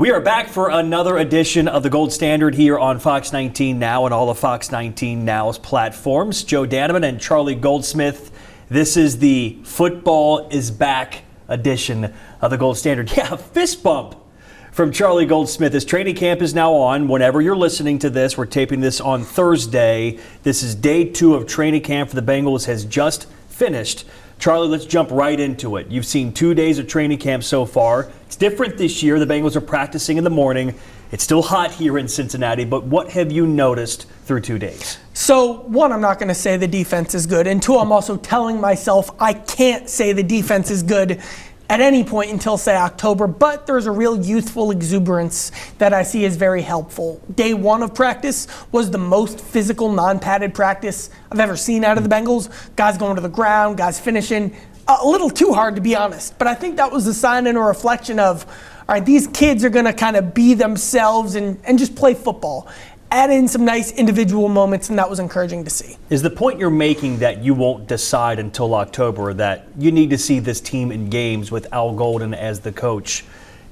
We are back for another edition of the Gold Standard here on Fox 19 Now and all of Fox 19 Now's platforms. Joe Danneman and Charlie Goldsmith. This is the Football is Back edition of the Gold Standard. Yeah, a fist bump from Charlie Goldsmith. His training camp is now on. Whenever you're listening to this, we're taping this on Thursday. This is day 2 of training camp for the Bengals has just finished. Charlie, let's jump right into it. You've seen 2 days of training camp so far. It's different this year. The Bengals are practicing in the morning. It's still hot here in Cincinnati, but what have you noticed through 2 days? So, 1, I'm not going to say the defense is good, and 2, I'm also telling myself I can't say the defense is good at any point until, say, October, but there's a real youthful exuberance that I see as very helpful. Day 1 of practice was the most physical, non-padded practice I've ever seen out of the Bengals. Guys going to the ground, guys finishing. A little too hard, to be honest, but I think that was a sign and a reflection of, all right, these kids are going to kind of be themselves and just play football. Add in some nice individual moments, and that was encouraging to see. Is the point you're making that you won't decide until October, that you need to see this team in games with Al Golden as the coach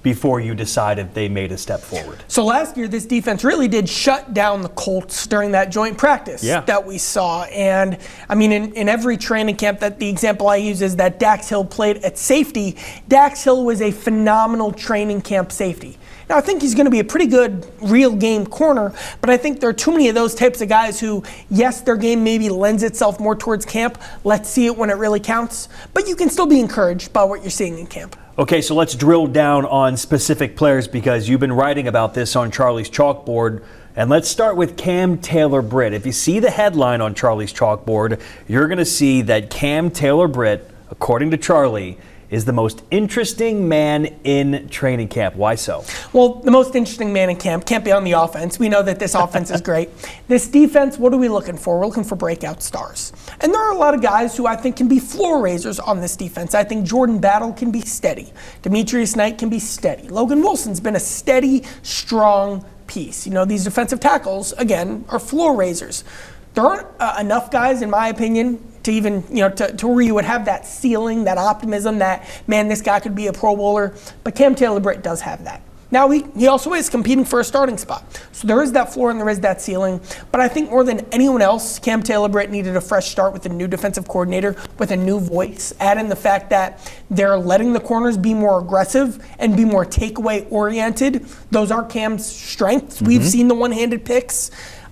before you decide if they made a step forward? So last year, this defense really did shut down the Colts during that joint practice that we saw. And, I mean, in every training camp, that the example I use is that Dax Hill played at safety. Dax Hill was a phenomenal training camp safety. Now, I think he's going to be a pretty good real game corner, but I think there are too many of those types of guys who, yes, their game maybe lends itself more towards camp. Let's see it when it really counts. But you can still be encouraged by what you're seeing in camp. Okay, so let's drill down on specific players because you've been writing about this on Charlie's chalkboard. And let's start with Cam Taylor-Britt. If you see the headline on Charlie's chalkboard, you're going to see that Cam Taylor-Britt, according to Charlie, is the most interesting man in training camp. Why so? Well, the most interesting man in camp can't be on the offense. We know that this offense is great. This defense, what are we looking for? We're looking for breakout stars. And there are a lot of guys who I think can be floor raisers on this defense. I think Jordan Battle can be steady. Demetrius Knight can be steady. Logan Wilson's been a steady, strong piece. You know, these defensive tackles, again, are floor raisers. There aren't enough guys, in my opinion, to even, to where you would have that ceiling, that optimism that, man, this guy could be a Pro Bowler. But Cam Taylor-Britt does have that. Now, he also is competing for a starting spot. So there is that floor and there is that ceiling. But I think more than anyone else, Cam Taylor-Britt needed a fresh start with a new defensive coordinator, with a new voice. Add in the fact that they're letting the corners be more aggressive and be more takeaway oriented. Those are Cam's strengths. Mm-hmm. We've seen the one-handed picks.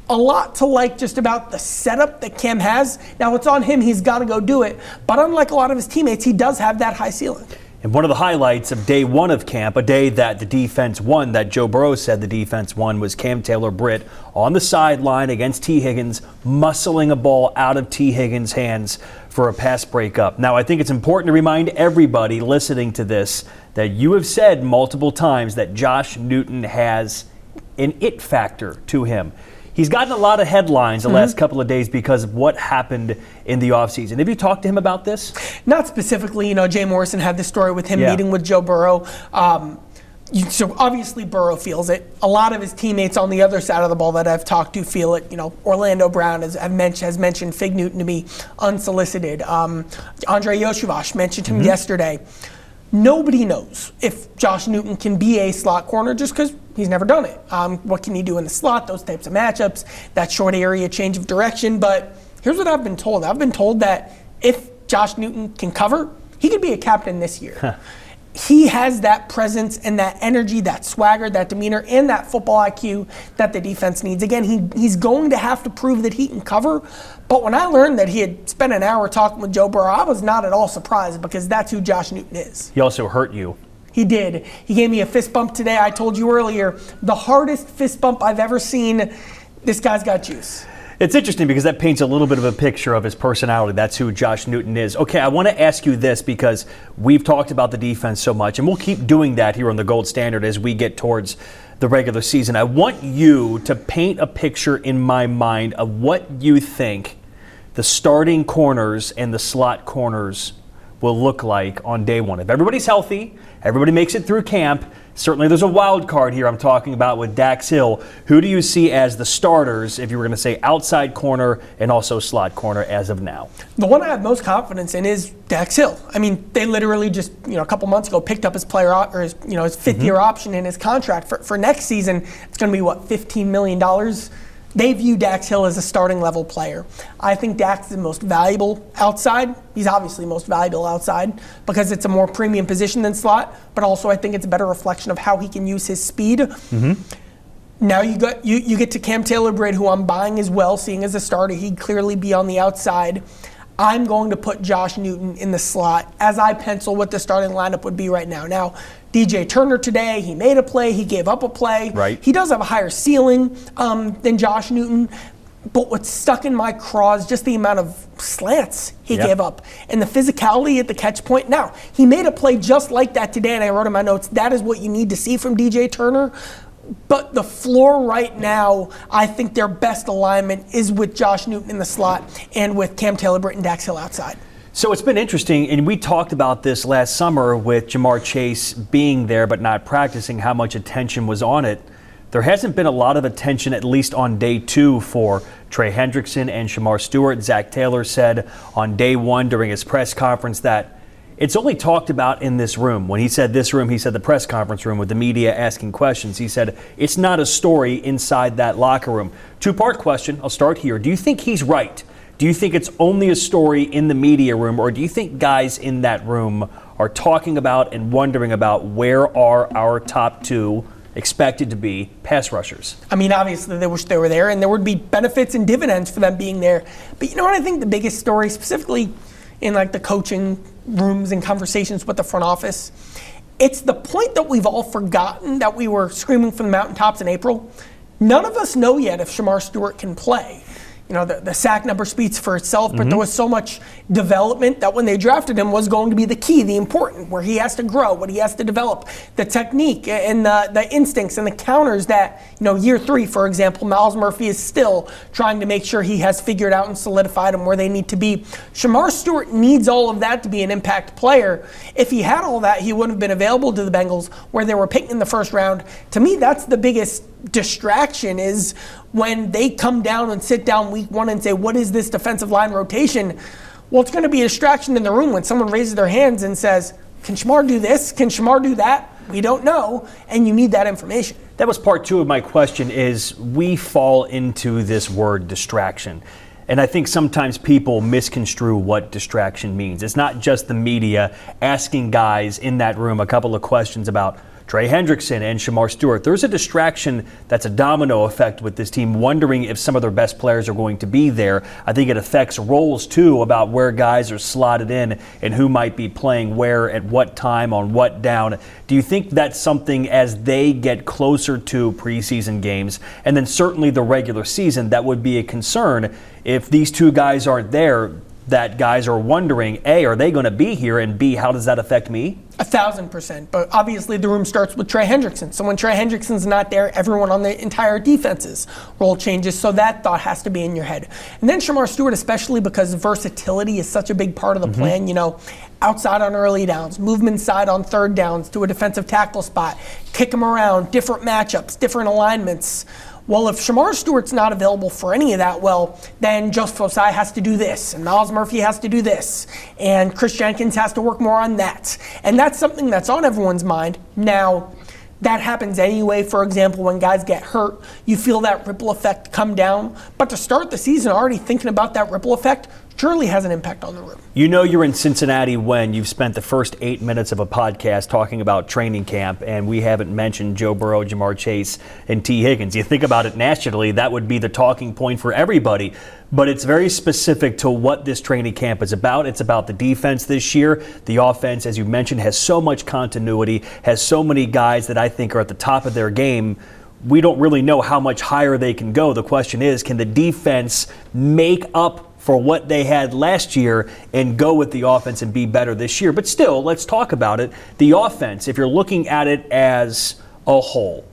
A lot to like just about the setup that Cam has. Now, it's on him. He's got to go do it. But unlike a lot of his teammates, he does have that high ceiling. And one of the highlights of day 1 of camp, a day that the defense won, that Joe Burrow said the defense won, was Cam Taylor-Britt on the sideline against T. Higgins, muscling a ball out of T. Higgins' hands for a pass breakup. Now, I think it's important to remind everybody listening to this that you have said multiple times that Josh Newton has an it factor to him. He's gotten a lot of headlines the last couple of days because of what happened in the offseason. Have you talked to him about this? Not specifically. Jay Morrison had this story with him meeting with Joe Burrow. So obviously Burrow feels it. A lot of his teammates on the other side of the ball that I've talked to feel it. Orlando Brown has mentioned Fig Newton to me unsolicited. Andre Yoshivas mentioned him yesterday. Nobody knows if Josh Newton can be a slot corner just because he's never done it. What can he do in the slot, those types of matchups, that short area change of direction. But here's what I've been told. I've been told that if Josh Newton can cover, he could be a captain this year. He has that presence and that energy, that swagger, that demeanor, and that football IQ that the defense needs. Again, he's going to have to prove that he can cover. But when I learned that he had spent an hour talking with Joe Burrow, I was not at all surprised because that's who Josh Newton is. He also hurt you. He did. He gave me a fist bump today. I told you earlier, the hardest fist bump I've ever seen. This guy's got juice. It's interesting because that paints a little bit of a picture of his personality. That's who Josh Newton is. Okay, I want to ask you this because we've talked about the defense so much, and we'll keep doing that here on the Gold Standard as we get towards the regular season. I want you to paint a picture in my mind of what you think the starting corners and the slot corners will look like on day 1. If everybody's healthy, everybody makes it through camp, Certainly there's a wild card here I'm talking about with Dax Hill. Who do you see as the starters, if you were going to say outside corner and also slot corner as of now? The one I have most confidence in is Dax Hill. I mean, they literally just, a couple months ago picked up his player or his fifth-year option in his contract. For next season, it's going to be, $15 million? They view Dax Hill as a starting level player. I think Dax is the most valuable outside. He's obviously most valuable outside because it's a more premium position than slot, but also I think it's a better reflection of how he can use his speed. Now you get to Cam Taylor-Britt, who I'm buying as well, seeing as a starter. He'd clearly be on the outside. I'm going to put Josh Newton in the slot as I pencil what the starting lineup would be right now. Now, DJ Turner today, he made a play, he gave up a play. Right. He does have a higher ceiling than Josh Newton, but what's stuck in my craw is just the amount of slants he gave up and the physicality at the catch point. Now, he made a play just like that today, and I wrote in my notes, that is what you need to see from DJ Turner. But the floor right now, I think their best alignment is with Josh Newton in the slot and with Cam Taylor-Britt and Dax Hill outside. So it's been interesting, and we talked about this last summer with Jamar Chase being there but not practicing, how much attention was on it. There hasn't been a lot of attention, at least on day 2, for Trey Hendrickson and Shamar Stewart. Zach Taylor said on day 1 during his press conference that it's only talked about in this room. When he said this room, he said the press conference room with the media asking questions. He said it's not a story inside that locker room. Two-part question. I'll start here. Do you think he's right? Do you think it's only a story in the media room, or do you think guys in that room are talking about and wondering about where are our top 2 expected to be pass rushers? I mean, obviously they wish they were there, and there would be benefits and dividends for them being there. But you know what I think the biggest story, specifically in the coaching rooms and conversations with the front office, it's the point that we've all forgotten that we were screaming from the mountaintops in April. None of us know yet if Shamar Stewart can play. The sack number speaks for itself, but there was so much development that when they drafted him was going to be the key, the important, where he has to grow, what he has to develop, the technique and the instincts and the counters that, year 3, for example, Miles Murphy is still trying to make sure he has figured out and solidified them where they need to be. Shamar Stewart needs all of that to be an impact player. If he had all that, he wouldn't have been available to the Bengals where they were picking in the first round. To me, that's the biggest distraction, is when they come down and sit down week 1 and say, what is this defensive line rotation? Well, it's going to be a distraction in the room when someone raises their hands and says, can Shamar do this? Can Shamar do that? We don't know, and you need that information. That was part 2 of my question, is we fall into this word distraction. And I think sometimes people misconstrue what distraction means. It's not just the media asking guys in that room a couple of questions about Trey Hendrickson and Shamar Stewart. There's a distraction that's a domino effect with this team, wondering if some of their best players are going to be there. I think it affects roles, too, about where guys are slotted in and who might be playing where at what time on what down. Do you think that's something as they get closer to preseason games, and then certainly the regular season, that would be a concern if these 2 guys aren't there, that guys are wondering, A, are they going to be here, and B, how does that affect me? 1,000%. But obviously the room starts with Trey Hendrickson. So when Trey Hendrickson's not there, everyone on the entire defense's role changes. So that thought has to be in your head. And then Shamar Stewart, especially because versatility is such a big part of the plan, outside on early downs, move inside on third downs to a defensive tackle spot, kick him around, different matchups, different alignments. Well, if Shamar Stewart's not available for any of that, well, then Joseph Osai has to do this, and Miles Murphy has to do this, and Chris Jenkins has to work more on that. And that's something that's on everyone's mind. Now, that happens anyway. For example, when guys get hurt, you feel that ripple effect come down. But to start the season already thinking about that ripple effect surely has an impact on the room. You know you're in Cincinnati when you've spent the first 8 minutes of a podcast talking about training camp, and we haven't mentioned Joe Burrow, Jamar Chase, and T. Higgins. You think about it nationally, that would be the talking point for everybody. But it's very specific to what this training camp is about. It's about the defense this year. The offense, as you mentioned, has so much continuity, has so many guys that I think are at the top of their game. We don't really know how much higher they can go. The question is, can the defense make up for what they had last year and go with the offense and be better this year? But still, let's talk about it. The offense, if you're looking at it as a whole,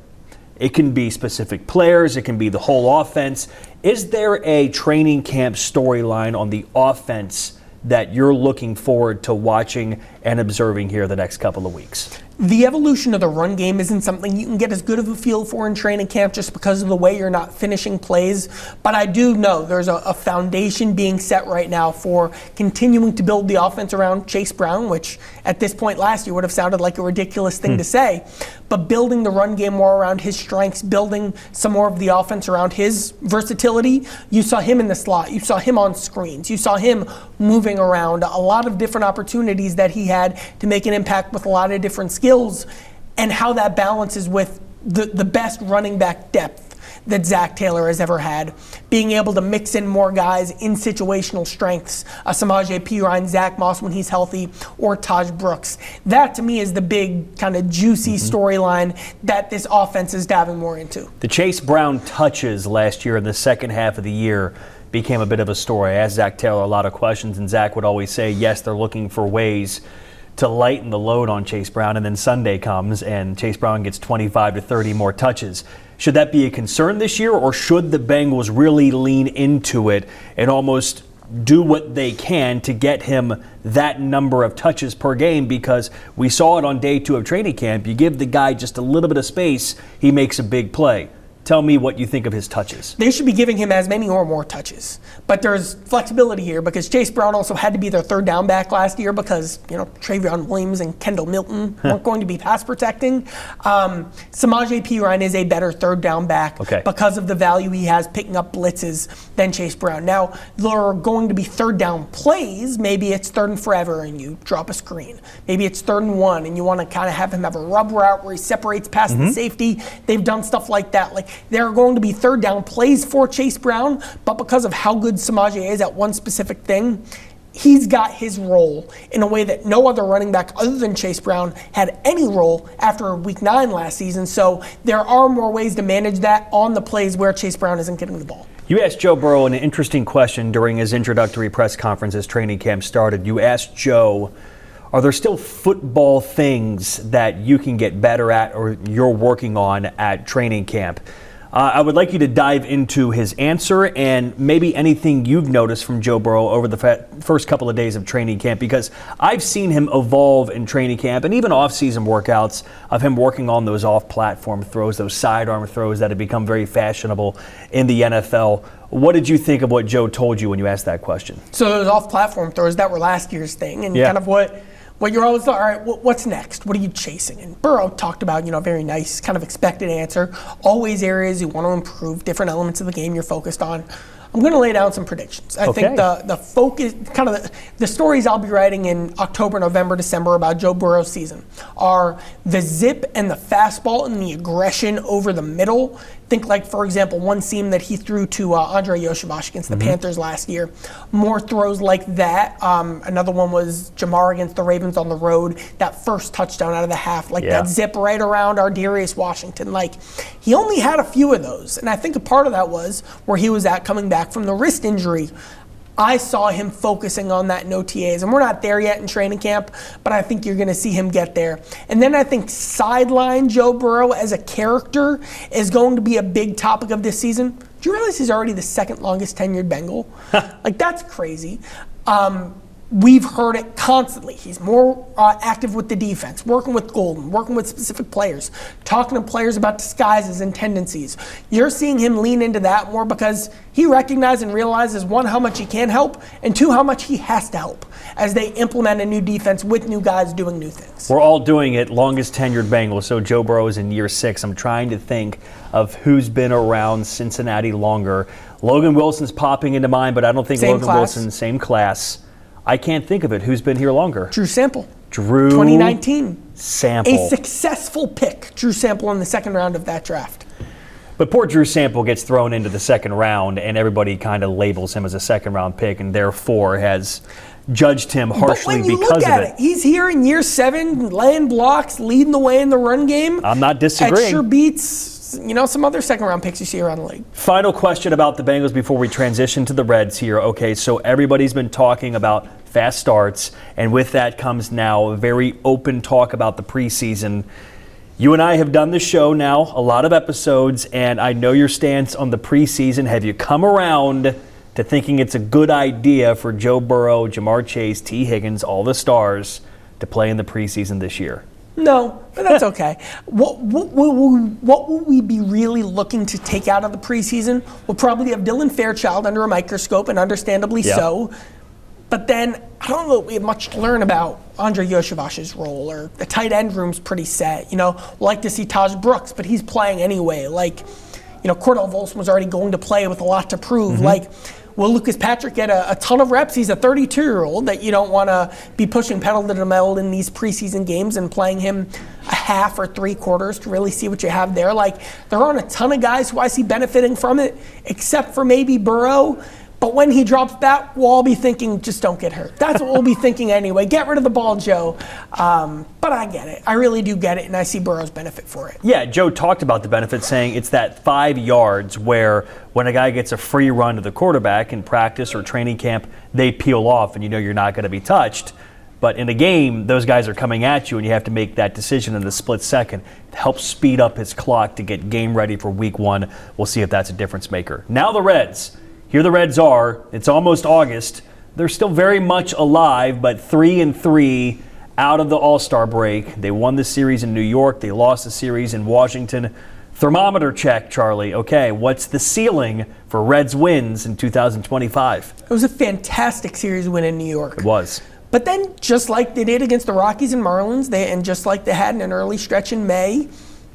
it can be specific players, it can be the whole offense. Is there a training camp storyline on the offense that you're looking forward to watching and observing here the next couple of weeks? the evolution of the run game isn't something you can get as good of a feel for in training camp just because of the way you're not finishing plays. But I do know there's a foundation being set right now for continuing to build the offense around Chase Brown, which at this point last year would have sounded like a ridiculous thing to say. But building the run game more around his strengths, building some more of the offense around his versatility. You saw him in the slot. You saw him on screens. You saw him moving around. A lot of different opportunities that he had to make an impact with a lot of different skills, and how that balances with the best running back depth that Zach Taylor has ever had. Being able to mix in more guys in situational strengths, Samaje Perine, Zach Moss when he's healthy, or Taj Brooks. That to me is the big kind of juicy storyline that this offense is diving more into. The Chase Brown touches last year in the second half of the year became a bit of a story. I asked Zach Taylor a lot of questions, and Zach would always say, yes, they're looking for ways to lighten the load on Chase Brown, and then Sunday comes and Chase Brown gets 25 to 30 more touches. Should that be a concern this year, or should the Bengals really lean into it and almost do what they can to get him that number of touches per game? Because we saw it on day 2 of training camp. You give the guy just a little bit of space, he makes a big play. Tell me what you think of his touches. They should be giving him as many or more touches. But there's flexibility here because Chase Brown also had to be their third down back last year because, Travion Williams and Kendall Milton weren't going to be pass protecting. Samaje Perine is a better third down back because of the value he has picking up blitzes than Chase Brown. Now, there are going to be third down plays. Maybe it's third and forever and you drop a screen. Maybe it's third and 1 and you want to kind of have him have a rub route where he separates past the safety. They've done stuff like that. There are going to be third down plays for Chase Brown, but because of how good Samaje is at one specific thing, he's got his role in a way that no other running back other than Chase Brown had any role after week 9 last season. So there are more ways to manage that on the plays where Chase Brown isn't getting the ball. You asked Joe Burrow an interesting question during his introductory press conference as training camp started. You asked Joe, are there still football things that you can get better at or you're working on at training camp? I would like you to dive into his answer and maybe anything you've noticed from Joe Burrow over the first couple of days of training camp, because I've seen him evolve in training camp and even off-season workouts of him working on those off-platform throws, those sidearm throws that have become very fashionable in the NFL. What did you think of what Joe told you when you asked that question? So those off-platform throws, that were last year's thing, and kind of what you're always, all right, what's next? What are you chasing? And Burrow talked about, a very nice kind of expected answer. Always areas you want to improve, different elements of the game you're focused on. I'm going to lay down some predictions. I think the focus, kind of the stories I'll be writing in October, November, December about Joe Burrow's season are the zip and the fastball and the aggression over the middle. Think like, for example, one seam that he threw to Andre Yoshibach against the Panthers last year. More throws like that. Another one was Jamar against the Ravens on the road. That first touchdown out of the half. That zip right around Ardarius Washington. He only had a few of those. And I think a part of that was where he was at coming back from the wrist injury. I saw him focusing on that in OTAs, and we're not there yet in training camp, but I think you're going to see him get there. And then I think sideline Joe Burrow as a character is going to be a big topic of this season. Do you realize he's already the second longest tenured Bengal? That's crazy. We've heard it constantly. He's more active with the defense, working with Golden, working with specific players, talking to players about disguises and tendencies. You're seeing him lean into that more because he recognizes and realizes, 1, how much he can help, and 2, how much he has to help as they implement a new defense with new guys doing new things. We're all doing it, longest tenured Bengals, so Joe Burrow is in year 6. I'm trying to think of who's been around Cincinnati longer. Logan Wilson's popping into mind, but I don't think Wilson's same class. I can't think of it. Who's been here longer? Drew Sample. 2019. Sample. A successful pick, Drew Sample, in the second round of that draft. But poor Drew Sample gets thrown into the second round, and everybody kind of labels him as a second-round pick, and therefore has judged him harshly because of it. But when you look at it, he's here in year 7, laying blocks, leading the way in the run game. I'm not disagreeing. That sure beats some other second-round picks you see around the league. Final question about the Bengals before we transition to the Reds here. Okay, so everybody's been talking about fast starts, and with that comes now a very open talk about the preseason. You and I have done the show now, a lot of episodes, and I know your stance on the preseason. Have you come around to thinking it's a good idea for Joe Burrow, Jamar Chase, T. Higgins, all the stars, to play in the preseason this year? No, but that's okay. What will we be really looking to take out of the preseason? We'll probably have Dylan Fairchild under a microscope, and understandably so. But then I don't know that we have much to learn about Andre Yoshivash's role, or the tight end room's pretty set. We'll like to see Taj Brooks, but he's playing anyway. Cordell Volson was already going to play with a lot to prove. Will Lucas Patrick get a ton of reps? He's a 32-year-old that you don't want to be pushing pedal to the metal in these preseason games and playing him a half or 3/4 to really see what you have there. There aren't a ton of guys who I see benefiting from it, except for maybe Burrow. But when he drops back, we'll all be thinking, just don't get hurt. That's what we'll be thinking anyway. Get rid of the ball, Joe. But I get it. I really do get it, and I see Burrow's benefit for it. Yeah, Joe talked about the benefit, saying it's that 5 yards where when a guy gets a free run to the quarterback in practice or training camp, they peel off, and you're not going to be touched. But in a game, those guys are coming at you, and you have to make that decision in the split second. It helps speed up his clock to get game ready for week 1. We'll see if that's a difference maker. Now the Reds. Here the Reds are. It's almost August. They're still very much alive, but 3-3 out of the All-Star break. They won the series in New York. They lost the series in Washington. Thermometer check, Charlie. Okay, what's the ceiling for Reds wins in 2025? It was a fantastic series win in New York. It was. But then, just like they did against the Rockies and Marlins, and just like they had in an early stretch in May,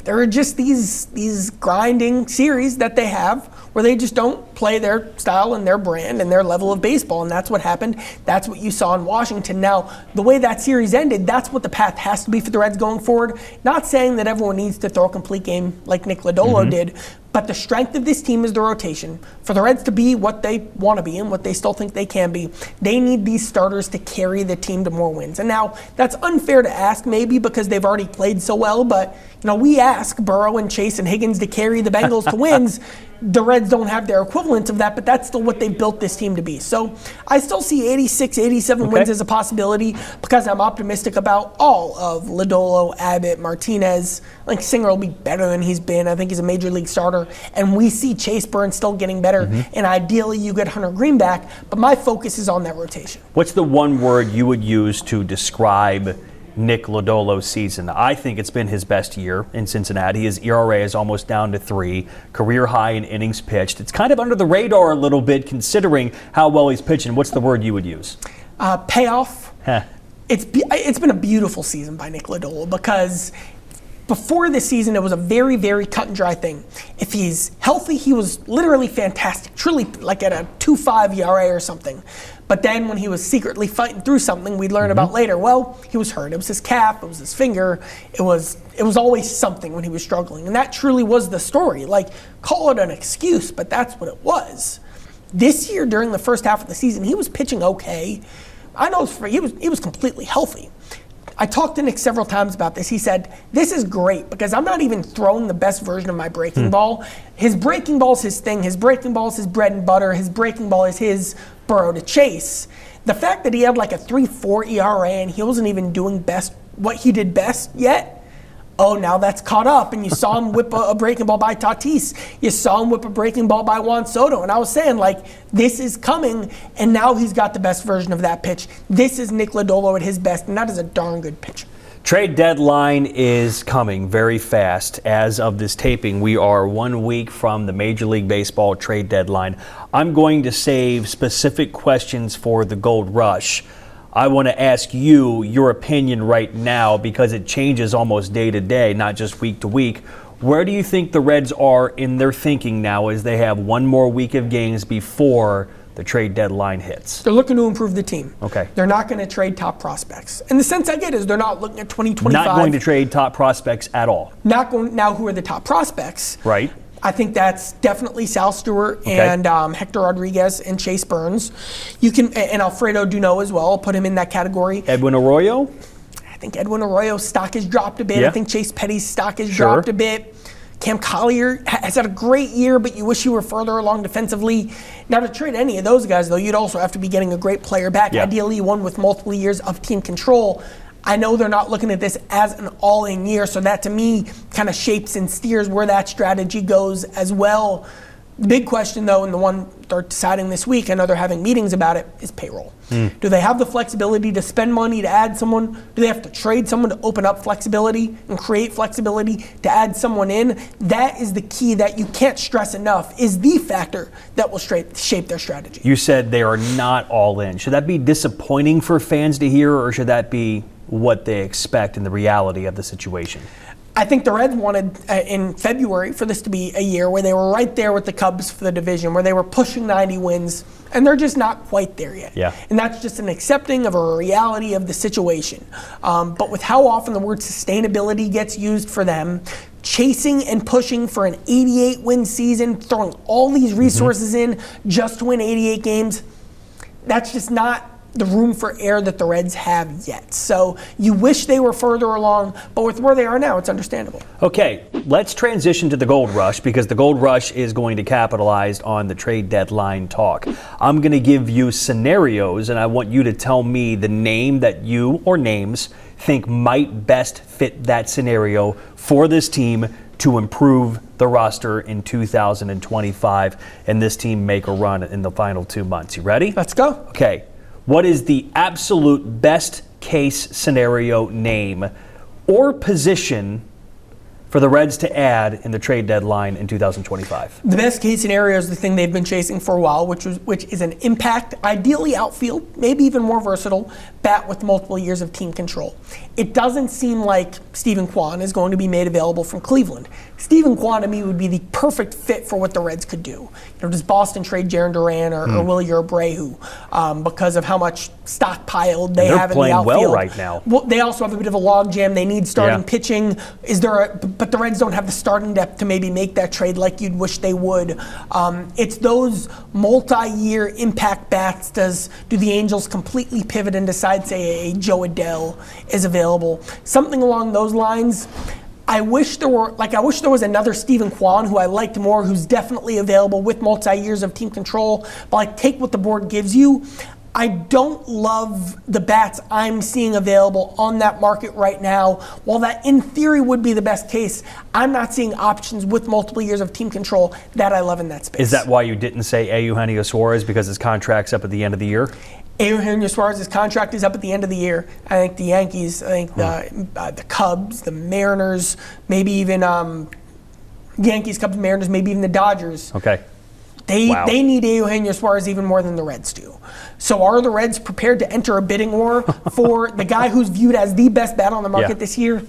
there are just these grinding series that they have where they just don't play their style and their brand and their level of baseball, and that's what happened. That's what you saw in Washington. Now, the way that series ended, that's what the path has to be for the Reds going forward. Not saying that everyone needs to throw a complete game like Nick Lodolo did, but the strength of this team is the rotation. For the Reds to be what they want to be and what they still think they can be, they need these starters to carry the team to more wins. And now, that's unfair to ask maybe because they've already played so well, but we ask Burrow and Chase and Higgins to carry the Bengals to wins. The Reds don't have their equivalent of that, but that's still what they built this team to be. So I still see 86, 87 wins as a possibility because I'm optimistic about all of Lodolo, Abbott, Martinez. I think Singer will be better than he's been. I think he's a major league starter. And we see Chase Burns still getting better. And ideally, you get Hunter Green back. But my focus is on that rotation. What's the one word you would use to describe Nick Lodolo's season? I think it's been his best year in Cincinnati. His ERA is almost down to 3, career high in innings pitched. It's kind of under the radar a little bit considering how well he's pitching. What's the word you would use? Payoff. It's been a beautiful season by Nick Lodolo because before this season, it was a very, very cut and dry thing. If he's healthy, he was literally fantastic, truly like at a 2.5 ERA or something. But then when he was secretly fighting through something we'd learn about later, well, he was hurt. It was his calf, it was his finger. It was always something when he was struggling. And that truly was the story. Call it an excuse, but that's what it was. This year, during the first half of the season, he was pitching okay. I know he was completely healthy. I talked to Nick several times about this. He said, this is great because I'm not even throwing the best version of my breaking ball. His breaking ball is his thing. His breaking ball is his bread and butter. His breaking ball is his Burrow to chase. The fact that he had like a 3.4 ERA and he wasn't even doing what he did best yet, now that's caught up. And you saw him whip a breaking ball by Tatis. You saw him whip a breaking ball by Juan Soto. And I was saying, this is coming, and now he's got the best version of that pitch. This is Nick Lodolo at his best, and that is a darn good pitch. Trade deadline is coming very fast. As of this taping, we are 1 week from the Major League Baseball trade deadline. I'm going to save specific questions for the Gold Rush. I want to ask you your opinion right now because it changes almost day to day, not just week to week. Where do you think the Reds are in their thinking now as they have one more week of games before the trade deadline hits? They're looking to improve the team. Okay. They're not going to trade top prospects. And the sense I get is they're not looking at 2025. Not going to trade top prospects at all. Now, who are the top prospects? Right. I think that's definitely Sal Stewart and Hector Rodriguez and Chase Burns. You can and Alfredo Duno as well. I'll put him in that category. Edwin Arroyo? I think Edwin Arroyo's stock has dropped a bit. Yeah. I think Chase Petty's stock has dropped a bit. Cam Collier has had a great year, but you wish he were further along defensively. Now, to trade any of those guys, though, you'd also have to be getting a great player back. Yeah. Ideally, one with multiple years of team control. I know they're not looking at this as an all-in year, so that to me kind of shapes and steers where that strategy goes as well. The big question, though, and the one they're deciding this week, I know they're having meetings about it, is payroll. Do they have the flexibility to spend money to add someone? Do they have to trade someone to open up flexibility and create flexibility to add someone in? That is the key that you can't stress enough, is the factor that will shape their strategy. You said they are not all in. Should that be disappointing for fans to hear, or should that be what they expect in the reality of the situation? I think the Reds wanted in February for this to be a year where they were right there with the Cubs for the division, where they were pushing 90 wins, and they're just not quite there yet. Yeah. And that's just an accepting of a reality of the situation. But with how often the word sustainability gets used for them, chasing and pushing for an 88-win season, throwing all these resources in just to win 88 games, that's just not the room for error that the Reds have yet. So you wish they were further along, but with where they are now, it's understandable. Okay, let's transition to the Gold Rush, because the Gold Rush is going to capitalize on the trade deadline talk. I'm going to give you scenarios, and I want you to tell me the name that you or names think might best fit that scenario for this team to improve the roster in 2025 and this team make a run in the final 2 months. You ready? Let's go. Okay. What is the absolute best case scenario name or position for the Reds to add in the trade deadline in 2025? The best case scenario is the thing they've been chasing for a while, which is an impact, ideally outfield, maybe even more versatile, bat with multiple years of team control. It doesn't seem like Stephen Kwan is going to be made available from Cleveland. Stephen Kwan, to me, would be the perfect fit for what the Reds could do. You know, does Boston trade Jarren Duran or Willie Abreu because of how much stockpiled they have in the outfield? They're playing well right now. Well, they also have a bit of a logjam. They need starting pitching. But the Reds don't have the starting depth to maybe make that trade like you'd wish they would. It's those multi-year impact bats. Do the Angels completely pivot and decide, say, a Joe Adele is available? Something along those lines. I wish there was another Stephen Kwan who I liked more, who's definitely available with multi-years of team control. But take what the board gives you. I don't love the bats I'm seeing available on that market right now. While that in theory would be the best case, I'm not seeing options with multiple years of team control that I love in that space. Is that why you didn't say Eugenio Suarez, because his contract's up at the end of the year? Eugenio Suarez's contract is up at the end of the year. I think the Yankees, the Cubs, the Mariners, maybe even Yankees, Cubs, Mariners, maybe even the Dodgers. Okay. They need Eugenio Suarez even more than the Reds do. So are the Reds prepared to enter a bidding war for the guy who's viewed as the best bat on the market this year?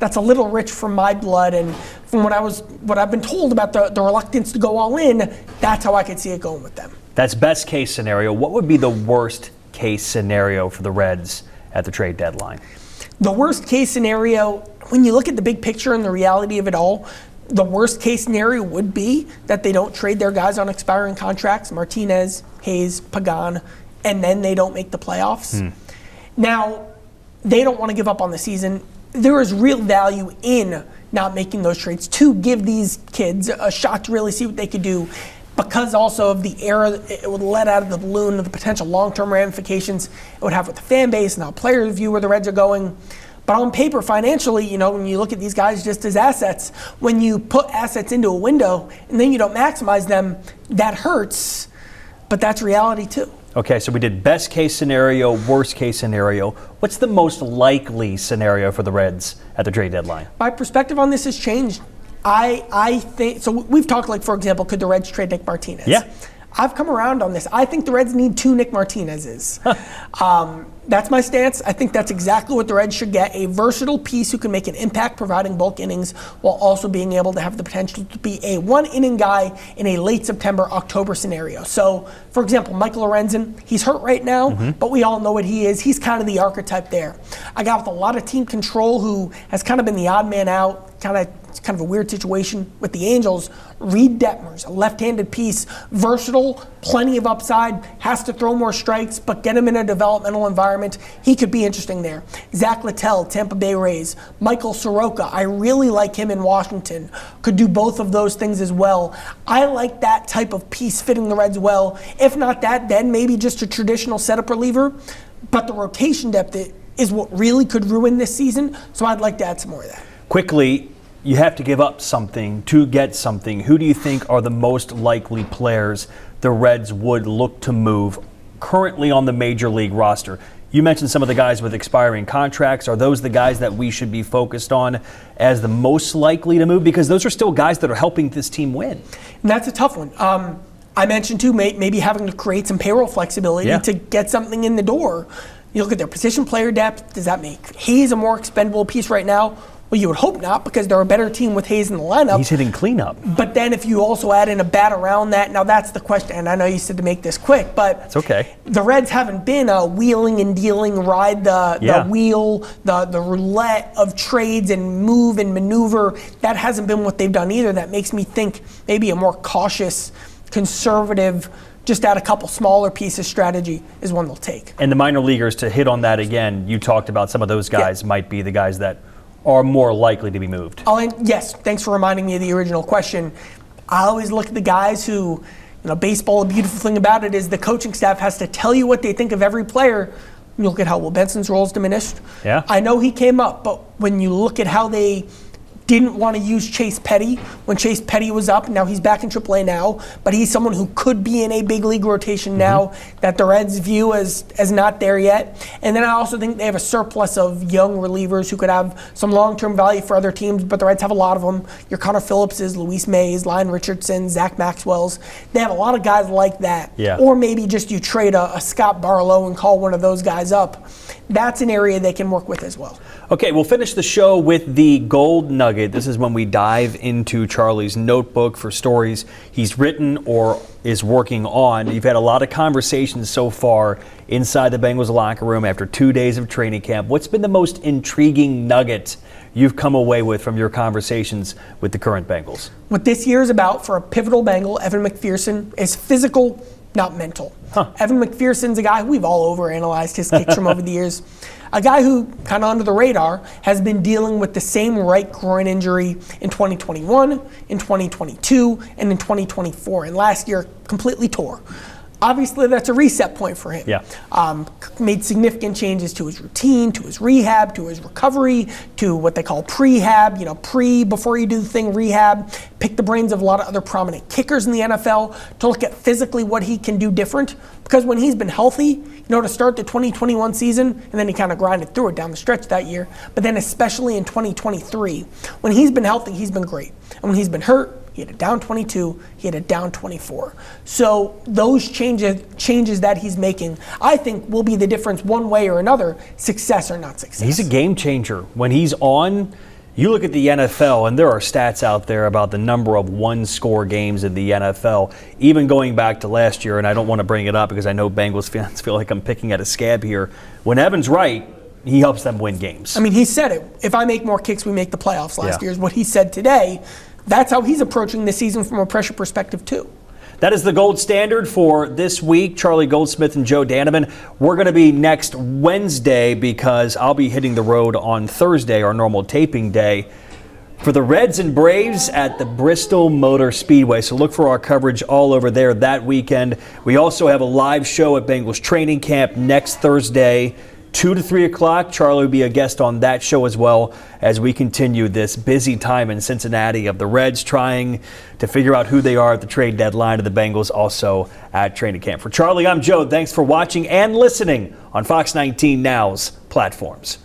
That's a little rich from my blood, and from what I've been told about the reluctance to go all in, that's how I could see it going with them. That's best case scenario. What would be the worst case scenario for the Reds at the trade deadline? The worst case scenario, when you look at the big picture and the reality of it all, the worst case scenario would be that they don't trade their guys on expiring contracts, Martinez, Hayes, Pagan, and then they don't make the playoffs. Now, they don't want to give up on the season. There is real value in not making those trades to give these kids a shot to really see what they could do, because also of the era it would let out of the balloon of the potential long-term ramifications it would have with the fan base and how players view where the Reds are going. But on paper, financially, when you look at these guys just as assets, when you put assets into a window and then you don't maximize them, that hurts. But that's reality too. Okay, so we did best case scenario, worst case scenario. What's the most likely scenario for the Reds at the trade deadline? My perspective on this has changed. I think, so we've talked, for example, could the Reds trade Nick Martinez? Yeah. I've come around on this. I think the Reds need 2 Nick Martinez's. That's my stance. I think that's exactly what the Reds should get, a versatile piece who can make an impact providing bulk innings while also being able to have the potential to be a one-inning guy in a late September, October scenario. So, for example, Michael Lorenzen, he's hurt right now, but we all know what he is. He's kind of the archetype there. A guy with a lot of team control who has kind of been the odd man out, it's kind of a weird situation with the Angels. Reed Detmers, a left-handed piece, versatile, plenty of upside, has to throw more strikes, but get him in a developmental environment. He could be interesting there. Zach Littell, Tampa Bay Rays. Michael Soroka, I really like him in Washington. Could do both of those things as well. I like that type of piece fitting the Reds well. If not that, then maybe just a traditional setup reliever. But the rotation depth is what really could ruin this season, so I'd like to add some more of that. Quickly, you have to give up something to get something. Who do you think are the most likely players the Reds would look to move currently on the major league roster? You mentioned some of the guys with expiring contracts. Are those the guys that we should be focused on as the most likely to move? Because those are still guys that are helping this team win. And that's a tough one. I mentioned, too, maybe having to create some payroll flexibility to get something in the door. You look at their position player depth. Does that make Hayes a more expendable piece right now? Well, you would hope not, because they're a better team with Hayes in the lineup. He's hitting cleanup. But then if you also add in a bat around that, now that's the question. And I know you said to make this quick, but it's okay. The Reds haven't been a wheeling and dealing, ride the wheel, the roulette of trades and move and maneuver. That hasn't been what they've done either. That makes me think maybe a more cautious, conservative, just add a couple smaller pieces strategy is one they'll take. And the minor leaguers, to hit on that again, you talked about some of those guys might be the guys that are more likely to be moved. Yes, thanks for reminding me of the original question. I always look at the guys who, baseball, the beautiful thing about it is the coaching staff has to tell you what they think of every player. You look at how Will Benson's role is diminished. Yeah. I know he came up, but when you look at how they didn't want to use Chase Petty when Chase Petty was up. Now he's back in AAA now, but he's someone who could be in a big league rotation now that the Reds view as not there yet. And then I also think they have a surplus of young relievers who could have some long-term value for other teams, but the Reds have a lot of them. Your Connor Phillipses, Luis Mays, Lyon Richardson, Zach Maxwell's. They have a lot of guys like that. Yeah. Or maybe just you trade a Scott Barlow and call one of those guys up. That's an area they can work with as well. Okay, we'll finish the show with the Gold Nugget. This is when we dive into Charlie's notebook for stories he's written or is working on. You've had a lot of conversations so far inside the Bengals locker room after 2 days of training camp. What's been the most intriguing nugget you've come away with from your conversations with the current Bengals? What this year is about for a pivotal Bengal, Evan McPherson, is physical, not mental. Evan McPherson's a guy we've all overanalyzed his kicks from over the years. A guy who, kind of under the radar, has been dealing with the same right groin injury in 2021, in 2022, and in 2024. And last year, completely tore. Obviously, that's a reset point for him. Yeah. Made significant changes to his routine, to his rehab, to his recovery, to what they call prehab, before you do the thing, rehab. Pick the brains of a lot of other prominent kickers in the NFL to look at physically what he can do different. Because when he's been healthy, to start the 2021 season, and then he kind of grinded through it down the stretch that year, but then especially in 2023, when he's been healthy, he's been great. And when he's been hurt, he had a down 22, he had a down 24. So those changes that he's making, I think, will be the difference one way or another, success or not success. He's a game changer. When he's on, you look at the NFL, and there are stats out there about the number of one-score games in the NFL, even going back to last year, and I don't want to bring it up because I know Bengals fans feel like I'm picking at a scab here. When Evan's right, he helps them win games. I mean, he said it. If I make more kicks, we make the playoffs last year is what he said today. That's how he's approaching the season from a pressure perspective, too. That is the gold standard for this week. Charlie Goldsmith and Joe Danneman. We're going to be next Wednesday because I'll be hitting the road on Thursday, our normal taping day, for the Reds and Braves at the Bristol Motor Speedway. So look for our coverage all over there that weekend. We also have a live show at Bengals training camp next Thursday, 2 to 3 o'clock. Charlie will be a guest on that show as well as we continue this busy time in Cincinnati of the Reds trying to figure out who they are at the trade deadline, of the Bengals also at training camp. For Charlie, I'm Joe. Thanks for watching and listening on Fox 19 Now's platforms.